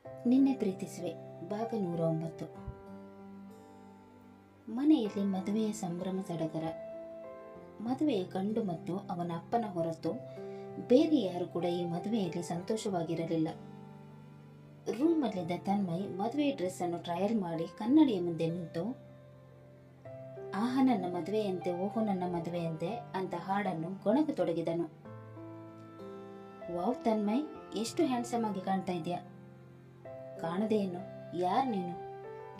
ನಿನ್ನೆ ಪ್ರೀತಿಸುವೆ ಭಾಗ 109. ಮನೆಯಲ್ಲಿ ಮದುವೆಯ ಸಂಭ್ರಮ ಸಡಗರ. ಮದುವೆಯ ಗಂಡು ಮತ್ತು ಅವನ ಅಪ್ಪನ ಹೊರತು ಬೇರೆ ಯಾರು ಕೂಡ ಈ ಮದುವೆಯಲ್ಲಿ ಸಂತೋಷವಾಗಿರಲಿಲ್ಲ. ರೂಮಲ್ಲಿದ್ದ ತನ್ಮಯ್ ಮದುವೆಯ ಡ್ರೆಸ್ ಅನ್ನು ಟ್ರಯಲ್ ಮಾಡಿ ಕನ್ನಡಿಯ ಮುಂದೆ ನಿಂತು ಆಹ ನನ್ನ ಮದುವೆಯಂತೆ, ಓಹೋ ನನ್ನ ಮದುವೆಯಂತೆ ಅಂತ ಹಾಡನ್ನು ಗೊಣಗತೊಡಗಿದನು. ವಾವ್ ತನ್ಮಯ್, ಎಷ್ಟು ಹ್ಯಾಂಡ್ಸಮ್ ಆಗಿ ಕಾಣ್ತಾ ಇದೆಯಾ. ಕಾಣದೇ ಏನು, ಯಾರು ನೀನು?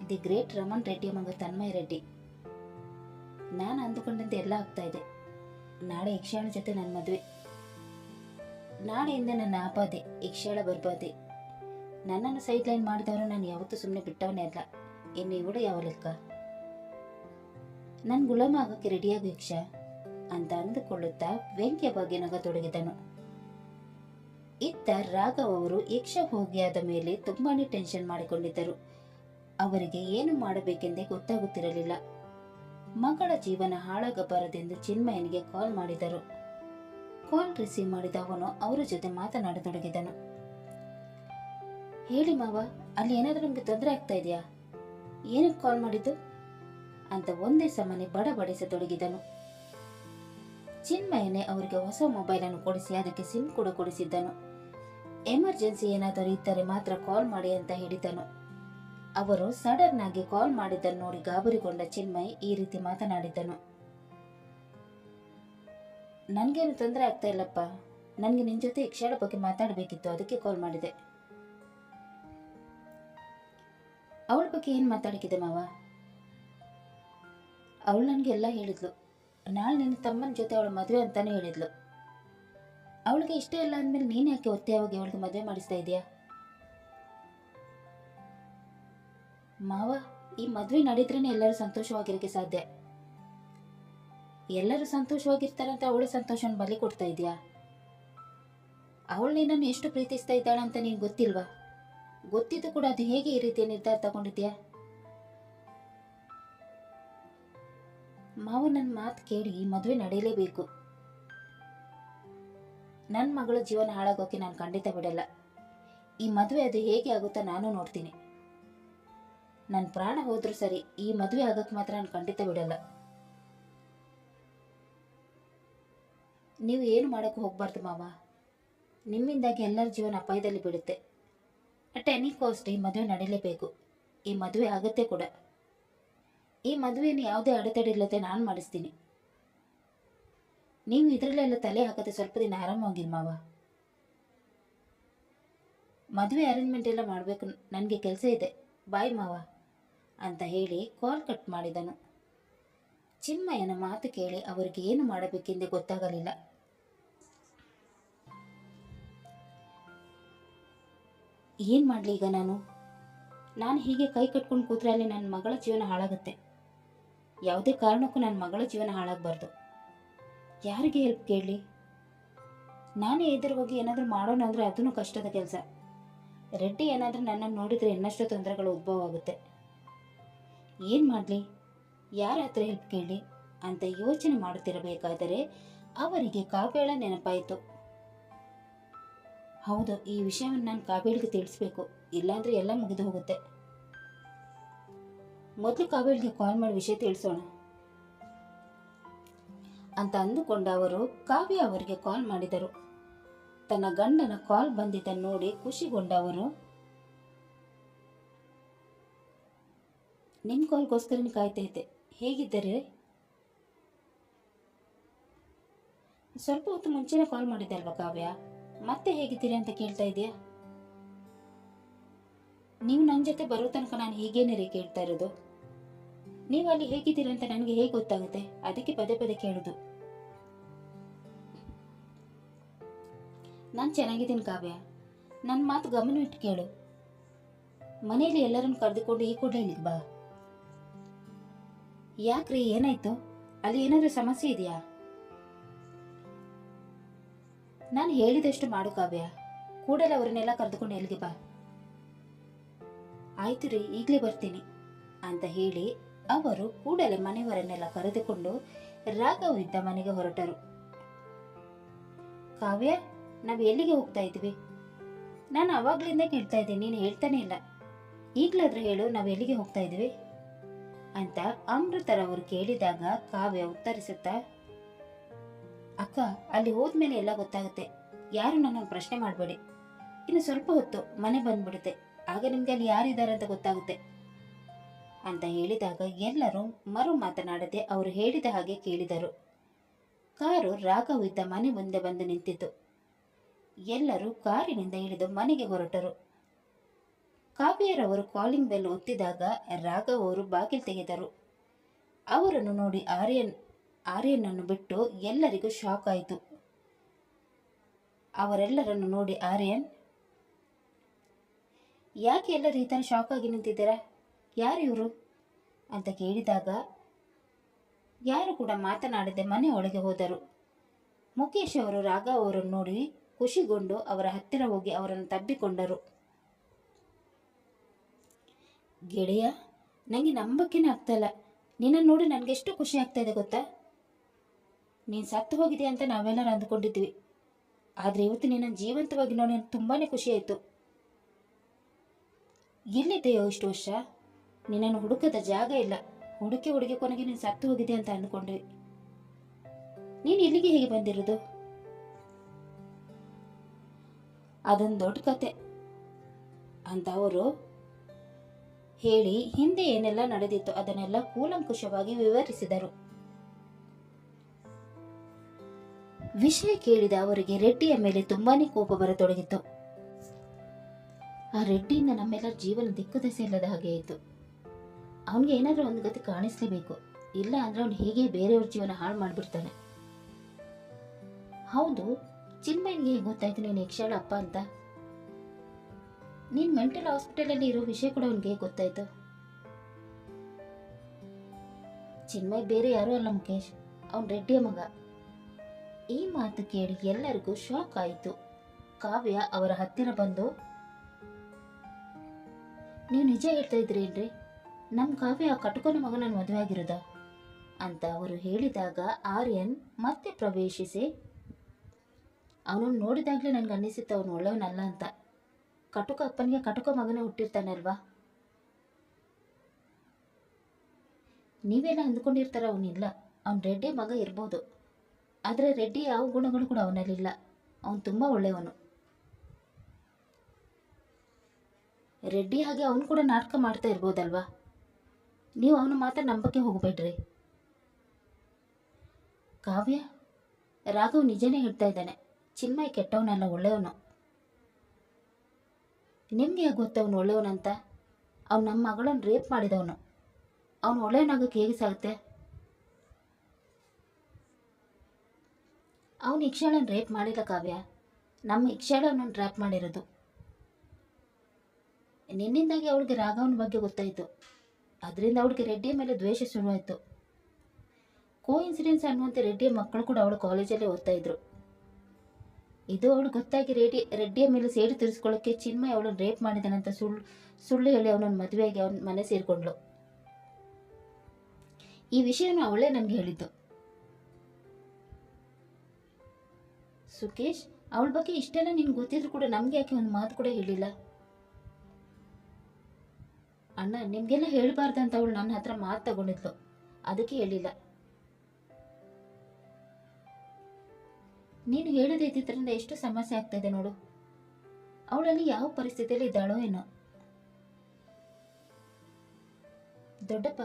ದಿ ಗ್ರೇಟ್ ರಮನ್ ರೆಡ್ಡಿಯ ಮಗ ತನ್ಮಯ್ ರೆಡ್ಡಿ. ನಾನು ಅಂದುಕೊಂಡಂತೆ ಎಲ್ಲ ಆಗ್ತಾ ಇದೆ. ನಾಳೆ ಯಕ್ಷಾಳ ಜೊತೆ ನನ್ನ ಮದುವೆ. ನಾಳೆಯಿಂದ ನನ್ನ ಆಪಾದೆ ಯಕ್ಷಾಳ ಬರ್ಬಾದೆ. ನನ್ನನ್ನು ಸೈಡ್ ಲೈನ್ ಮಾಡಿದವರು ನಾನು ಯಾವತ್ತೂ ಸುಮ್ಮನೆ ಬಿಟ್ಟವನೇ ಅಲ್ಲ. ಇನ್ನು ಇವಳು ಯಾವ ಲೆಕ್ಕ? ನನ್ನ ಗುಲಾಮ ಆಗಕ್ಕೆ ರೆಡಿಯಾಗು ಯಕ್ಷ ಅಂತ ಅಂದುಕೊಳ್ಳುತ್ತಾ ವ್ಯಂಗ್ಯ ಬಗ್ಗೆ ನಗತೊಡಗಿದನು. ಇತ್ತ ರಾಘವ್ ಅವರು ಯಕ್ಷ ಹೋಗಿ ಆದ ಮೇಲೆ ತುಂಬಾನೇ ಟೆನ್ಷನ್ ಮಾಡಿಕೊಂಡಿದ್ದರು. ಅವರಿಗೆ ಏನು ಮಾಡಬೇಕೆಂದೇ ಗೊತ್ತಾಗುತ್ತಿರಲಿಲ್ಲ. ಮಗಳ ಜೀವನ ಹಾಳಾಗಬಾರದೆಂದು ಚಿನ್ಮಯನಿಗೆ ಕಾಲ್ ಮಾಡಿದರು. ಕಾಲ್ ರಿಸೀವ್ ಮಾಡಿದ ಅವನು ಅವರ ಜೊತೆ ಮಾತನಾಡತೊಡಗಿದನು. ಹೇಳಿ ಮಾವ, ಅಲ್ಲಿ ಏನಾದರೂ ನಿಮ್ಗೆ ತೊಂದರೆ ಆಗ್ತಾ ಇದೆಯಾ? ಏನಕ್ಕೆ ಕಾಲ್ ಮಾಡಿದ್ದು ಅಂತ ಒಂದೇ ಸಮನೆ ಬಡಬಡಿಸತೊಡಗಿದನು. ಚಿನ್ಮಯನೇ ಅವರಿಗೆ ಹೊಸ ಮೊಬೈಲ್ ಅನ್ನು ಕೊಡಿಸಿ ಅದಕ್ಕೆ ಸಿಮ್ ಕೂಡ ಕೊಡಿಸಿದ್ದನು. ಎಮರ್ಜೆನ್ಸಿ ಏನಾದರೂ ಇದ್ದರೆ ಮಾತ್ರ ಕಾಲ್ ಮಾಡಿ ಅಂತ ಹೇಳಿದನು. ಅವರು ಸಡನ್ ಆಗಿ ಕಾಲ್ ಮಾಡಿದ್ದನ್ನು ನೋಡಿ ಗಾಬರಿಗೊಂಡ ಚಿನ್ಮಯ್ ಈ ರೀತಿ ಮಾತನಾಡಿದ್ದನು. ನನ್ಗೇನು ತೊಂದರೆ ಆಗ್ತಾ ಇಲ್ಲಪ್ಪ, ನನ್ಗೆ ನಿನ್ ಜೊತೆ ಯಕ್ಷಾಳ ಬಗ್ಗೆ ಮಾತಾಡಬೇಕಿತ್ತು, ಅದಕ್ಕೆ ಕಾಲ್ ಮಾಡಿದೆ. ಅವಳ ಬಗ್ಗೆ ಏನ್ ಮಾತಾಡಕ್ಕಿದೆ ಮಾವ? ಅವಳು ನನಗೆ ಎಲ್ಲ ಹೇಳಿದ್ಲು. ನಾಳೆ ನಿನ್ನ ತಮ್ಮನ ಜೊತೆ ಅವಳ ಮದುವೆ ಅಂತಾನೆ ಹೇಳಿದ್ಲು. ಅವಳಿಗೆ ಇಷ್ಟ ಇಲ್ಲ ಅಂದಮೇಲೆ ನೀನು ಯಾಕೆ ಒತ್ತೆಯಾಗಿ ಅವಳಿಗೆ ಮದುವೆ ಮಾಡಿಸ್ತಾ ಇದೆಯಾ? ಮಾವ, ಈ ಮದುವೆ ನಡೀದ್ರೇನೆ ಎಲ್ಲರೂ ಸಂತೋಷವಾಗಿರೋಕ್ಕೆ ಸಾಧ್ಯ. ಎಲ್ಲರೂ ಸಂತೋಷವಾಗಿರ್ತಾರಂತ ಅವಳ ಸಂತೋಷವನ್ನು ಬಲಿ ಕೊಡ್ತಾ ಇದೆಯಾ? ಅವಳು ನಿನ್ನನ್ನು ಎಷ್ಟು ಪ್ರೀತಿಸ್ತಾ ಇದ್ದಾಳಂತ ನೀನು ಗೊತ್ತಿಲ್ವಾ? ಗೊತ್ತಿದ್ದು ಕೂಡ ಅದು ಹೇಗೆ ಈ ರೀತಿಯ ನಿರ್ಧಾರ ತಗೊಂಡಿದ್ಯಾ? ಮಾವ, ನನ್ನ ಮಾತು ಕೇಳಿ ಈ ಮದುವೆ ನಡೆಯಲೇಬೇಕು. ನನ್ನ ಮಗಳ ಜೀವನ ಹಾಳಾಗೋಕೆ ನಾನು ಖಂಡಿತ ಬಿಡಲ್ಲ. ಈ ಮದುವೆ ಅದು ಹೇಗೆ ಆಗುತ್ತಾ ನಾನು ನೋಡ್ತೀನಿ. ನನ್ನ ಪ್ರಾಣ ಹೋದ್ರೂ ಸರಿ, ಈ ಮದುವೆ ಆಗೋಕ್ಕೆ ಮಾತ್ರ ನಾನು ಖಂಡಿತ ಬಿಡಲ್ಲ. ನೀವು ಏನು ಮಾಡೋಕ್ಕೆ ಹೋಗ್ಬಾರ್ದು ಮಾವ. ನಿಮ್ಮಿಂದಾಗಿ ಎಲ್ಲರ ಜೀವನ ಅಪಾಯದಲ್ಲಿ ಬಿಡುತ್ತೆ. ಅಟ್ ಎನಿ ಕಾಸ್ಟ್ ಈ ಮದುವೆ ನಡೀಲೇಬೇಕು. ಈ ಮದುವೆ ಆಗುತ್ತೆ ಕೂಡ. ಈ ಮದುವೆಯನ್ನು ಯಾವುದೇ ಅಡೆತಡೆ ಇಲ್ಲದೆ ನಾನು ಮಾಡಿಸ್ತೀನಿ. ನೀವು ಇದರಲ್ಲೆಲ್ಲ ತಲೆ ಹಾಕದೆ ಸ್ವಲ್ಪ ದಿನ ಆರಾಮವಾಗಿರಿ ಮಾವ. ಮದುವೆ ಅರೇಂಜ್ಮೆಂಟ್ ಎಲ್ಲ ಮಾಡಬೇಕು, ನನಗೆ ಕೆಲಸ ಇದೆ, ಬಾಯ್ ಮಾವ ಅಂತ ಹೇಳಿ ಕಾಲ್ ಕಟ್ ಮಾಡಿದನು. ಚಿನ್ಮಯನ ಮಾತು ಕೇಳಿ ಅವರಿಗೆ ಏನು ಮಾಡಬೇಕೆಂದೇ ಗೊತ್ತಾಗಲಿಲ್ಲ. ಏನು ಮಾಡಲಿ ಈಗ ನಾನು ಹೀಗೆ ಕೈ ಕಟ್ಕೊಂಡು ಕೂತ್ರೆ ಅಲ್ಲಿ ನನ್ನ ಮಗಳ ಜೀವನ ಹಾಳಾಗುತ್ತೆ. ಯಾವುದೇ ಕಾರಣಕ್ಕೂ ನನ್ನ ಮಗಳ ಜೀವನ ಹಾಳಾಗಬಾರ್ದು. ಯಾರಿಗೆ ಹೆಲ್ಪ್ ಕೇಳಲಿ? ನಾನೇ ಎದುರು ಹೋಗಿ ಏನಾದರೂ ಮಾಡೋಣ ಅಂದರೆ ಅದೂ ಕಷ್ಟದ ಕೆಲಸ. ರೆಡ್ಡಿ ಏನಾದರೂ ನನ್ನನ್ನು ನೋಡಿದರೆ ಇನ್ನಷ್ಟು ತೊಂದರೆಗಳು ಉದ್ಭವ ಆಗುತ್ತೆ. ಏನು ಮಾಡಲಿ, ಯಾರ ಹತ್ರ ಹೆಲ್ಪ್ ಕೇಳಲಿ ಅಂತ ಯೋಚನೆ ಮಾಡುತ್ತಿರಬೇಕಾದರೆ ಅವರಿಗೆ ಕಾವ್ಯಳ ನೆನಪಾಯಿತು. ಹೌದು, ಈ ವಿಷಯವನ್ನು ನಾನು ಕಾವ್ಯಳಿಗೆ ತಿಳಿಸ್ಬೇಕು, ಇಲ್ಲಾಂದರೆ ಎಲ್ಲ ಮುಗಿದು ಹೋಗುತ್ತೆ. ಮೊದಲು ಕಾವ್ಯಳಿಗೆ ಕಾಲ್ ಮಾಡಿ ವಿಷಯ ತಿಳಿಸೋಣ ಅಂತ ಅಂದುಕೊಂಡ ಅವರು ಕಾವ್ಯ ಅವರಿಗೆ ಕಾಲ್ ಮಾಡಿದರು. ತನ್ನ ಗಂಡನ ಕಾಲ್ ಬಂದಿದ್ದನ್ನು ನೋಡಿ ಖುಷಿಗೊಂಡ ಅವರು, ನಿಮ್ಮ ಕಾಲ್ಗೋಸ್ಕರನೇ ಕಾಯ್ತಾ ಇದ್ದೆ, ಹೇಗಿದ್ದಾರೆ? ಸ್ವಲ್ಪ ಹೊತ್ತು ಮುಂಚೆನೇ ಕಾಲ್ ಮಾಡಿದ್ದೆ ಅಲ್ವಾ ಕಾವ್ಯ, ಮತ್ತೆ ಹೇಗಿದ್ದೀರಿ ಅಂತ ಕೇಳ್ತಾ ಇದೆಯಾ? ನೀವು ನನ್ನ ಜೊತೆ ಬರೋ ತನಕ ನಾನು ಹೀಗೇನೇ ರೀ ಕೇಳ್ತಾ ಇರೋದು. ನೀವು ಅಲ್ಲಿ ಹೇಗಿದ್ದೀರಿ ಅಂತ ನನಗೆ ಹೇಗೆ ಗೊತ್ತಾಗುತ್ತೆ? ಅದಕ್ಕೆ ಪದೇ ಪದೇ ಕೇಳೋದು. ನಾನು ಚೆನ್ನಾಗಿದ್ದೀನಿ ಕಾವ್ಯ, ನನ್ನ ಮಾತು ಗಮನವಿಟ್ಟು ಕೇಳು. ಮನೆಯಲ್ಲಿ ಎಲ್ಲರನ್ನು ಕರೆದುಕೊಂಡು ಈ ಕೂಡಲೇ ಇಲ್ಲಿಗೆ ಬಾ. ಯಾಕ್ರಿ, ಏನಾಯ್ತು? ಅಲ್ಲಿ ಏನಾದರೂ ಸಮಸ್ಯೆ ಇದೆಯಾ? ನಾನು ಹೇಳಿದಷ್ಟು ಮಾಡು ಕಾವ್ಯ, ಕೂಡಲೇ ಅವರನ್ನೆಲ್ಲ ಕರೆದುಕೊಂಡು ಎಲ್ಲಿಗೆ ಬಾ. ಆಯ್ತು ರೀ, ಈಗಲೇ ಬರ್ತೀನಿ ಅಂತ ಹೇಳಿ ಅವರು ಕೂಡಲೇ ಮನೆಯವರನ್ನೆಲ್ಲ ಕರೆದುಕೊಂಡು ರಾಘವ್ ಇದ್ದ ಮನೆಗೆ ಹೊರಟರು. ಕಾವ್ಯ, ನಾವು ಎಲ್ಲಿಗೆ ಹೋಗ್ತಾ ಇದ್ವಿ? ನಾನು ಆವಾಗಲಿಂದ ಕೇಳ್ತಾ ಇದ್ದೀನಿ, ನೀನು ಹೇಳ್ತಾನೆ ಇಲ್ಲ. ಈಗಲಾದರೂ ಹೇಳು, ನಾವು ಎಲ್ಲಿಗೆ ಹೋಗ್ತಾ ಇದ್ದೀವಿ ಅಂತ ಅಮೃತರವರು ಕೇಳಿದಾಗ ಕಾವ್ಯ ಉತ್ತರಿಸುತ್ತಾ, ಅಕ್ಕ, ಅಲ್ಲಿ ಹೋದ್ಮೇಲೆ ಎಲ್ಲ ಗೊತ್ತಾಗುತ್ತೆ. ಯಾರು ನನ್ನನ್ನು ಪ್ರಶ್ನೆ ಮಾಡಬೇಡಿ. ಇನ್ನು ಸ್ವಲ್ಪ ಹೊತ್ತು ಮನೆ ಬಂದ್ಬಿಡುತ್ತೆ, ಆಗ ನಿಮ್ಗೆ ಅಲ್ಲಿ ಯಾರಿದ್ದಾರೆ ಅಂತ ಗೊತ್ತಾಗುತ್ತೆ ಅಂತ ಹೇಳಿದಾಗ ಎಲ್ಲರೂ ಮರು ಮಾತನಾಡದೆ ಅವರು ಹೇಳಿದ ಹಾಗೆ ಕೇಳಿದರು. ಕಾರು ರಾಘವ್ ಇದ್ದ ಮನೆ ಮುಂದೆ ಬಂದು ನಿಂತಿತು. ಎಲ್ಲರೂ ಕಾರಿನಿಂದ ಇಳಿದು ಮನೆಗೆ ಹೊರಟರು. ಕಾವ್ಯರವರು ಕಾಲಿಂಗ್ ಬೆಲ್ ಒತ್ತಿದಾಗ ರಾಘವ್ ಅವರು ಬಾಗಿಲು ತೆಗೆದರು. ಅವರನ್ನು ನೋಡಿ ಆರ್ಯನನ್ನು ಬಿಟ್ಟು ಎಲ್ಲರಿಗೂ ಶಾಕ್ ಆಯಿತು. ಅವರೆಲ್ಲರನ್ನು ನೋಡಿ ಆರ್ಯನ್, ಯಾಕೆ ಎಲ್ಲರೂ ಈ ಥರ ಶಾಕ್ ಆಗಿ ನಿಂತಿದ್ದೀರಾ, ಯಾರು ಇವರು ಅಂತ ಕೇಳಿದಾಗ ಯಾರು ಕೂಡ ಮಾತನಾಡದೆ ಮನೆ ಒಳಗೆ ಹೋದರು. ಮುಖೇಶ್ ಅವರು ರಾಘವ್ ಅವರನ್ನು ನೋಡಿ ಖುಷಿಗೊಂಡು ಅವರ ಹತ್ತಿರ ಹೋಗಿ ಅವರನ್ನು ತಬ್ಬಿಕೊಂಡರು. ಗೆಳೆಯ, ನನಗೆ ನಂಬಕ್ಕೇನೆ ಆಗ್ತಾಯಿಲ್ಲ. ನಿನ್ನನ್ನು ನೋಡಿ ನನಗೆಷ್ಟು ಖುಷಿ ಆಗ್ತಾ ಇದೆ ಗೊತ್ತಾ. ನೀನು ಸತ್ತು ಹೋಗಿದೆ ಅಂತ ನಾವೆಲ್ಲರೂ ಅಂದುಕೊಂಡಿದ್ವಿ, ಆದರೆ ಇವತ್ತು ನಿನ್ನನ್ನು ಜೀವಂತವಾಗಿ ನೋಡಿ ನನಗೆ ತುಂಬಾ ಖುಷಿ ಆಯಿತು. ಎಲ್ಲಿದ್ದೆಯೋ ಇಷ್ಟು ವರ್ಷ, ನಿನ್ನನ್ನು ಹುಡುಕದ ಜಾಗ ಇಲ್ಲ. ಹುಡುಕಿ ಕೊನೆಗೆ ನೀನು ಸತ್ತು ಹೋಗಿದೆ ಅಂತ ಅಂದ್ಕೊಂಡ್ವಿ. ನೀನು ಇಲ್ಲಿಗೆ ಹೇಗೆ ಬಂದಿರೋದು? ಅದೊಂದು ದೊಡ್ಡ ಕತೆ ಅಂತ ಅವರು ಹೇಳಿ ಹಿಂದೆ ಏನೆಲ್ಲ ನಡೆದಿತ್ತು ಅದನ್ನೆಲ್ಲ ಕೂಲಂಕುಷವಾಗಿ ವಿವರಿಸಿದರು. ವಿಷಯ ಕೇಳಿದ ಅವರಿಗೆ ರೆಡ್ಡಿಯ ಮೇಲೆ ತುಂಬಾನೇ ಕೋಪ ಬರತೊಡಗಿತ್ತು. ಆ ರೆಡ್ಡಿಯಿಂದ ನಮ್ಮೆಲ್ಲರ ಜೀವನ ದಿಕ್ಕುದೆಸೆ ಇಲ್ಲದ ಹಾಗೆ ಆಯಿತು. ಅವನಿಗೆ ಏನಾದರೂ ಒಂದು ಗತಿ ಕಾಣಿಸ್ಲೇಬೇಕು, ಇಲ್ಲ ಅಂದ್ರೆ ಅವನು ಹೇಗೆ ಬೇರೆಯವ್ರ ಜೀವನ ಹಾಳು ಮಾಡಿಬಿಡ್ತಾನೆ. ಹೌದು, ಚಿನ್ಮಯ್ಯನಿಗೆ ಹೇಗೆ ಗೊತ್ತಾಯ್ತು ನೀನು ಯಕ್ಷಾಳ ಅಪ್ಪ ಅಂತ? ನೀನು ಮೆಂಟಲ್ ಹಾಸ್ಪಿಟಲಲ್ಲಿ ಇರೋ ವಿಷಯ ಕೂಡ ಅವನಿಗೆ ಹೇಗೆ ಗೊತ್ತಾಯ್ತು? ಚಿನ್ಮಯ್ ಬೇರೆ ಯಾರೂ ಅಲ್ಲ ಮುಖೇಶ್, ಅವನು ರೆಡ್ಡಿಯ ಮಗ. ಈ ಮಾತು ಕೇಳಿ ಎಲ್ಲರಿಗೂ ಶಾಕ್ ಆಯಿತು. ಕಾವ್ಯ ಅವರ ಹತ್ತಿರ ಬಂದು, ನೀವು ನಿಜ ಹೇಳ್ತಾ ಇದ್ರೇನ್ರಿ? ನಮ್ಮ ಕಾವ್ಯ ಆ ಕಟುಕನ ಮಗನನ್ನು ಮದುವೆ ಆಗಿರೋದ ಅಂತ ಅವರು ಹೇಳಿದಾಗ ಆರ್ಯನ್ ಮತ್ತೆ ಪ್ರವೇಶಿಸಿ, ಅವನನ್ನು ನೋಡಿದಾಗಲೇ ನನಗೆ ಅನ್ನಿಸುತ್ತೆ ಅವನು ಒಳ್ಳೆಯವನಲ್ಲ ಅಂತ. ಕಟುಕ ಅಪ್ಪನಿಗೆ ಕಟುಕ ಮಗನೇ ಹುಟ್ಟಿರ್ತಾನಲ್ವಾ? ನೀವೆಲ್ಲ ಅಂದ್ಕೊಂಡಿರ್ತಾರ ಅವನಿಲ್ಲ. ಅವನು ರೆಡ್ಡಿ ಮಗ ಇರ್ಬೋದು, ಆದರೆ ರೆಡ್ಡಿ ಯಾವ ಗುಣಗಳು ಕೂಡ ಅವನಲ್ಲಿಲ್ಲ. ಅವನು ತುಂಬ ಒಳ್ಳೆಯವನು. ರೆಡ್ಡಿ ಹಾಗೆ ಅವನು ಕೂಡ ನಾಟಕ ಮಾಡ್ತಾ ಇರ್ಬೋದಲ್ವಾ? ನೀವು ಅವನು ಮಾತ್ರ ನಂಬಕ್ಕೆ ಹೋಗಬೇಡ್ರಿ. ಕಾವ್ಯ, ರಾಘವ್ ನಿಜನೇ ಹೇಳ್ತಾ ಇದ್ದಾನೆ. ಚಿನ್ಮಯ್ ಕೆಟ್ಟವನಲ್ಲ, ಒಳ್ಳೆಯವನು. ನಿಮ್ಗೆ ಹೇಗೆ ಗೊತ್ತು ಅವನು ಒಳ್ಳೆಯವನಂತ? ಅವನು ನಮ್ಮ ಮಗಳನ್ನು ರೇಪ್ ಮಾಡಿದವನು. ಅವನು ಒಳ್ಳೆಯವನಾಗಕ್ಕೆ ಹೇಗೆ ಸಾಗುತ್ತೆ? ಅವನು ಇಕ್ಷಾಳನ್ನು ರೇಪ್ ಮಾಡಿಲ್ಲ ಕಾವ್ಯ, ನಮ್ಮ ಇಕ್ಷಾಳ ಅವನನ್ನು ರ್ಯಾಪ್ ಮಾಡಿರೋದು. ನಿನ್ನಿಂದಾಗಿ ಅವಳಿಗೆ ರಾಘವನ ಬಗ್ಗೆ ಗೊತ್ತಾಯಿತು. ಅದರಿಂದ ಅವಳಿಗೆ ರೆಡ್ಡಿಯ ಮೇಲೆ ದ್ವೇಷ ಶುರುವಾಯಿತು. ಇನ್ಸಿಡೆನ್ಸ್ ಅನ್ನುವಂತೆ ರೆಡ್ಡಿಯ ಮಕ್ಕಳು ಕೂಡ ಅವಳು ಕಾಲೇಜಲ್ಲೇ ಓದ್ತಾ ಇದ್ರು. ಇದು ಅವಳು ಗೊತ್ತಾಗಿ ರೆಡ್ಡಿಯ ಮೇಲೆ ಸೇಡು ತೀರಿಸ್ಕೊಳ್ಳೋಕ್ಕೆ ಚಿನ್ಮಯ್ ಅವಳನ್ನು ರೇಪ್ ಮಾಡಿದನಂತ ಸುಳ್ಳು ಹೇಳಿ ಅವನನ್ನು ಮದುವೆಯಾಗಿ ಅವನ ಮನೆ ಸೇರಿಕೊಂಡ್ಳು. ಈ ವಿಷಯವನ್ನು ಅವಳೇ ನನಗೆ ಹೇಳಿದ್ದು. ಸುಕೇಶ್, ಅವಳ ಬಗ್ಗೆ ಇಷ್ಟೆಲ್ಲ ನಿನ್ಗೆ ಗೊತ್ತಿದ್ರು ಕೂಡ ನಮ್ಗೆ ಯಾಕೆ ಒಂದು ಮಾತು ಕೂಡ ಹೇಳಿಲ್ಲ? ಅಣ್ಣ, ನಿಮಗೆಲ್ಲ ಹೇಳಬಾರ್ದಂತ ಅವಳು ನನ್ನ ಹತ್ರ ಮಾತು ತಗೊಂಡಿದ್ಲು, ಅದಕ್ಕೆ ಹೇಳಿಲ್ಲ. ನೀನು ಹೇಳದೇ ಇದ್ದಿದ್ದರಿಂದ ಎಷ್ಟು ಸಮಸ್ಯೆ ಆಗ್ತಾ ಇದೆ ನೋಡು. ಅವಳಲ್ಲಿ ಯಾವ ಪರಿಸ್ಥಿತಿಯಲ್ಲಿ ಇದ್ದಾಳೋ ಏನೋ. ದೊಡ್ಡಪ್ಪ,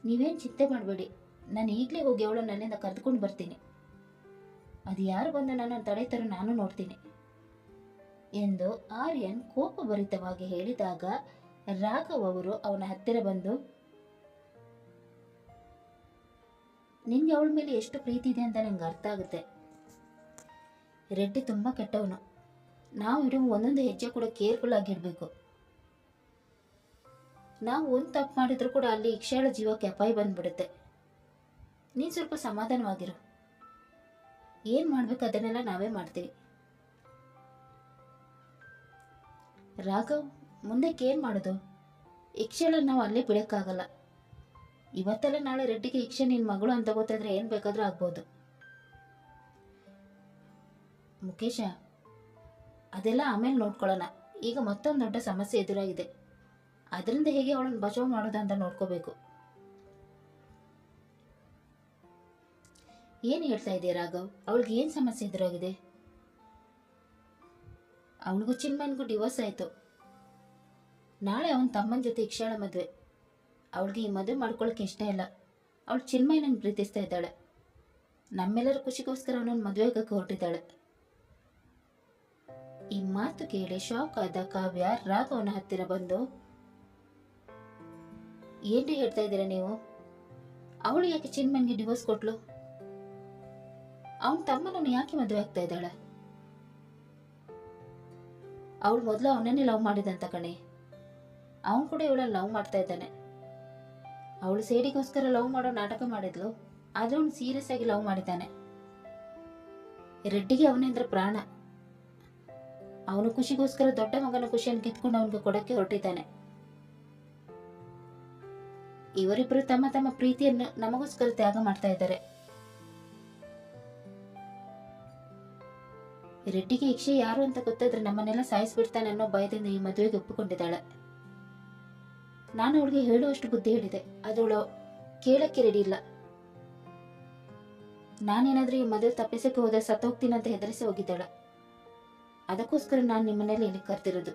ನೀವೇನು ಚಿಂತೆ ಮಾಡಬೇಡಿ, ನಾನು ಈಗಲೇ ಹೋಗಿ ಅವಳನ್ನು ನನ್ನಿಂದ ಕರೆದುಕೊಂಡು ಬರ್ತೀನಿ. ಅದು ಯಾರು ಬಂದು ನನ್ನನ್ನು ತಡೆಯುತ್ತಾರೋ ನಾನು ನೋಡ್ತೀನಿ ಎಂದು ಆರ್ಯನ್ ಕೋಪಭರಿತವಾಗಿ ಹೇಳಿದಾಗ ರಾಘವ್ ಅವರು ಅವನ ಹತ್ತಿರ ಬಂದು, ನಿನ್ಗೆ ಅವಳ ಮೇಲೆ ಎಷ್ಟು ಪ್ರೀತಿ ಇದೆ ಅಂತ ನಂಗೆ ಅರ್ಥ ಆಗುತ್ತೆ. ರೆಡ್ಡಿ ತುಂಬ ಕೆಟ್ಟವನು. ನಾವು ಇಡುವ ಒಂದೊಂದು ಹೆಜ್ಜೆ ಕೂಡ ಕೇರ್ಫುಲ್ ಆಗಿಡಬೇಕು. ನಾವು ಒಂದು ತಪ್ಪು ಮಾಡಿದ್ರು ಕೂಡ ಅಲ್ಲಿ ಇಕ್ಷಾಳ ಜೀವಕ್ಕೆ ಅಪಾಯ ಬಂದ್ಬಿಡುತ್ತೆ. ನೀನು ಸ್ವಲ್ಪ ಸಮಾಧಾನವಾಗಿರು. ಏನು ಮಾಡಬೇಕು ಅದನ್ನೆಲ್ಲ ನಾವೇ ಮಾಡ್ತೀವಿ. ರಾಘವ್, ಮುಂದಕ್ಕೆ ಏನು ಮಾಡೋದು? ಇಕ್ಷೆಲ್ಲ ನಾವು ಅಲ್ಲೇ ಬಿಡೋಕ್ಕಾಗಲ್ಲ. ಇವತ್ತೆಲ್ಲ ನಾಳೆ ರೆಡ್ಡಿಗೆ ಇಕ್ಷೆ ನಿನ್ನ ಮಗಳು ಅಂತ ಗೊತ್ತಾದ್ರೆ ಏನು ಬೇಕಾದರೂ ಆಗ್ಬೋದು. ಮುಖೇಶ, ಅದೆಲ್ಲ ಆಮೇಲೆ ನೋಡ್ಕೊಳ್ಳೋಣ. ಈಗ ಮತ್ತೊಂದು ದೊಡ್ಡ ಸಮಸ್ಯೆ ಎದುರಾಗಿದೆ. ಅದರಿಂದ ಹೇಗೆ ಅವಳನ್ನು ಬಚಾವ್ ಮಾಡೋದಂತ ನೋಡ್ಕೋಬೇಕು. ಏನು ಹೇಳ್ತಾ ಇದೆಯಾ ರಾಘವ್? ಅವಳಿಗೆ ಏನು ಸಮಸ್ಯೆ ಎದುರಾಗಿದೆ? ಅವನಿಗೂ ಚಿನ್ಮಯನಿಗೂ ಡಿವೋರ್ಸ್ ಆಯಿತು. ನಾಳೆ ಅವನ ತಮ್ಮನ ಜೊತೆ ಇಕ್ಷಾಳ ಮದುವೆ. ಅವಳಿಗೆ ಈ ಮದುವೆ ಮಾಡ್ಕೊಳ್ಳೋಕೆ ಇಷ್ಟ ಇಲ್ಲ. ಅವಳು ಚಿನ್ಮಯನನ್ನು ಪ್ರೀತಿಸ್ತಾ ಇದ್ದಾಳೆ. ನಮ್ಮೆಲ್ಲರ ಖುಷಿಗೋಸ್ಕರ ಅವನನ್ನು ಮದುವೆ ಆಗಕ್ಕೆ ಹೊರಟಿದ್ದಾಳೆ. ಈ ಮಾತು ಕೇಳಿ ಶಾಕ್ ಆದ ಕಾವ್ಯ ರಾಘವನ ಹತ್ತಿರ ಬಂದು, ಏನ್ರಿ ಹೇಳ್ತಾ ಇದ್ದೀರಾ ನೀವು? ಅವಳು ಯಾಕೆ ಚಿನ್ಮಯನ್ಗೆ ಡಿವೋರ್ಸ್ ಕೊಟ್ಲು? ಅವನ ತಮ್ಮನನ್ನು ಯಾಕೆ ಮದುವೆ ಆಗ್ತಾ ಇದ್ದಾಳೆ? ಅವಳು ಮೊದಲು ಅವನನ್ನೇ ಲವ್ ಮಾಡಿದಂತ ಕಣೆ. ಅವನು ಕೂಡ ಇವಳನ್ನು ಲವ್ ಮಾಡ್ತಾ ಇದ್ದಾನೆ. ಅವಳು ಸೇಡಿಗೋಸ್ಕರ ಲವ್ ಮಾಡೋ ನಾಟಕ ಮಾಡಿದ್ಲು, ಆದ್ರೆ ಅವನು ಸೀರಿಯಸ್ ಆಗಿ ಲವ್ ಮಾಡಿದ್ದಾನೆ. ರೆಡ್ಡಿಗೆ ಅವನೆಂದ್ರೆ ಪ್ರಾಣ. ಅವನು ಖುಷಿಗೋಸ್ಕರ ದೊಡ್ಡ ಮಗನ ಖುಷಿಯನ್ನು ಕಿತ್ಕೊಂಡು ಅವನಿಗೆ ಕೊಡಕ್ಕೆ ಹೊರಟಿದ್ದಾನೆ. ಇವರಿಬ್ಬರು ತಮ್ಮ ತಮ್ಮ ಪ್ರೀತಿಯನ್ನು ನಮಗೋಸ್ಕರ ತ್ಯಾಗ ಮಾಡ್ತಾ ಇದ್ದಾರೆ. ರೆಡ್ಡಿಗೆ ಇಕ್ಷೆ ಯಾರು ಅಂತ ಗೊತ್ತಾದ್ರೆ ನಮ್ಮನ್ನೆಲ್ಲ ಸಾಯಿಸ್ಬಿಡ್ತಾನೆ ಅನ್ನೋ ಭಯದಿಂದ ಈ ಮದುವೆಗೆ ಒಪ್ಪಿಕೊಂಡಿದ್ದಾಳೆ. ನಾನು ಅವಳಿಗೆ ಹೇಳುವಷ್ಟು ಬುದ್ಧಿ ಹೇಳಿದೆ, ಅದವಳು ಕೇಳಕ್ಕೆ ರೆಡಿ ಇಲ್ಲ. ನಾನೇನಾದ್ರೂ ಈ ಮದುವೆ ತಪ್ಪಿಸಕ್ಕೆ ಹೋದ್ರೆ ಸತ್ತೋಗ್ತೀನಿ ಅಂತ ಹೆದರಿಸಿ ಹೋಗಿದ್ದಾಳೆ. ಅದಕ್ಕೋಸ್ಕರ ನಾನು ನಿಮ್ಮನ್ನೆಲ್ಲ ಇಲ್ಲಿ ಕರೆದಿರೋದು.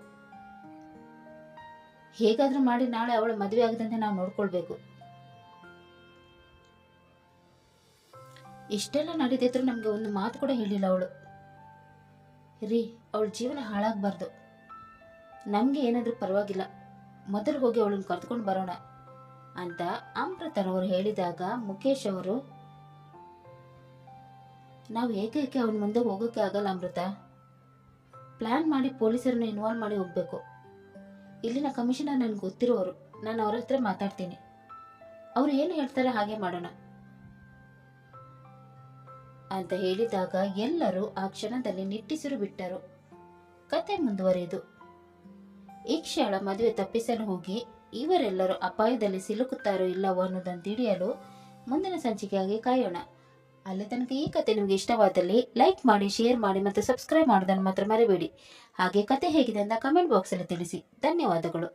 ಹೇಗಾದ್ರೂ ಮಾಡಿ ನಾಳೆ ಅವಳ ಮದುವೆ ಆಗದಂತೆ ನಾವು ನೋಡ್ಕೊಳ್ಬೇಕು. ಇಷ್ಟೆಲ್ಲ ನಡೆದಿದ್ರು ನಮ್ಗೆ ಒಂದು ಮಾತು ಕೂಡ ಹೇಳಿಲ್ಲ ಅವಳು. ರೀ, ಅವಳ ಜೀವನ ಹಾಳಾಗಬಾರ್ದು. ನಮ್ಗೆ ಏನಾದ್ರೂ ಪರವಾಗಿಲ್ಲ, ಮೊದಲು ಹೋಗಿ ಅವಳನ್ನು ಕರೆದುಕೊಂಡು ಬರೋಣ ಅಂತ ಅಮೃತರವರು ಹೇಳಿದಾಗ ಮುಖೇಶ್ ಅವರು, ನಾವು ಏಕೈಕೆ ಅವನ ಮುಂದೆ ಹೋಗೋಕೆ ಆಗಲ್ಲ ಅಮೃತ. ಪ್ಲಾನ್ ಮಾಡಿ ಪೊಲೀಸರನ್ನ ಇನ್ವಾಲ್ವ್ ಮಾಡಿ ಹೋಗ್ಬೇಕು. ಇಲ್ಲಿನ ಕಮಿಷನರ್ ನನಗೆ ಗೊತ್ತಿರೋರು, ನಾನು ಅವ್ರ ಹತ್ರ ಮಾತಾಡ್ತೀನಿ. ಅವ್ರು ಏನು ಹೇಳ್ತಾರೆ ಹಾಗೆ ಮಾಡೋಣ ಅಂತ ಹೇಳಿದಾಗ ಎಲ್ಲರೂ ಆ ಕ್ಷಣದಲ್ಲಿ ನಿಟ್ಟಿಸಿರು ಬಿಟ್ಟರು. ಕತೆ ಮುಂದುವರಿದು. ಇಕ್ಷಾಳ ಮದುವೆ ತಪ್ಪಿಸಲು ಹೋಗಿ ಇವರೆಲ್ಲರೂ ಅಪಾಯದಲ್ಲಿ ಸಿಲುಕುತ್ತಾರೋ ಇಲ್ಲವೋ ಅನ್ನೋದನ್ನು ತಿಳಿಯಲು ಮುಂದಿನ ಸಂಚಿಕೆಯಾಗಿ ಕಾಯೋಣ. ಅಲ್ಲಿ ತನಕ ಈ ಕತೆ ನಿಮಗೆ ಇಷ್ಟವಾದಲ್ಲಿ ಲೈಕ್ ಮಾಡಿ, ಶೇರ್ ಮಾಡಿ ಮತ್ತು ಸಬ್ಸ್ಕ್ರೈಬ್ ಮಾಡೋದನ್ನು ಮಾತ್ರ ಮರಿಬೇಡಿ. ಹಾಗೆ ಕತೆ ಹೇಗಿದೆ ಅಂತ ಕಮೆಂಟ್ ಬಾಕ್ಸಲ್ಲಿ ತಿಳಿಸಿ. ಧನ್ಯವಾದಗಳು.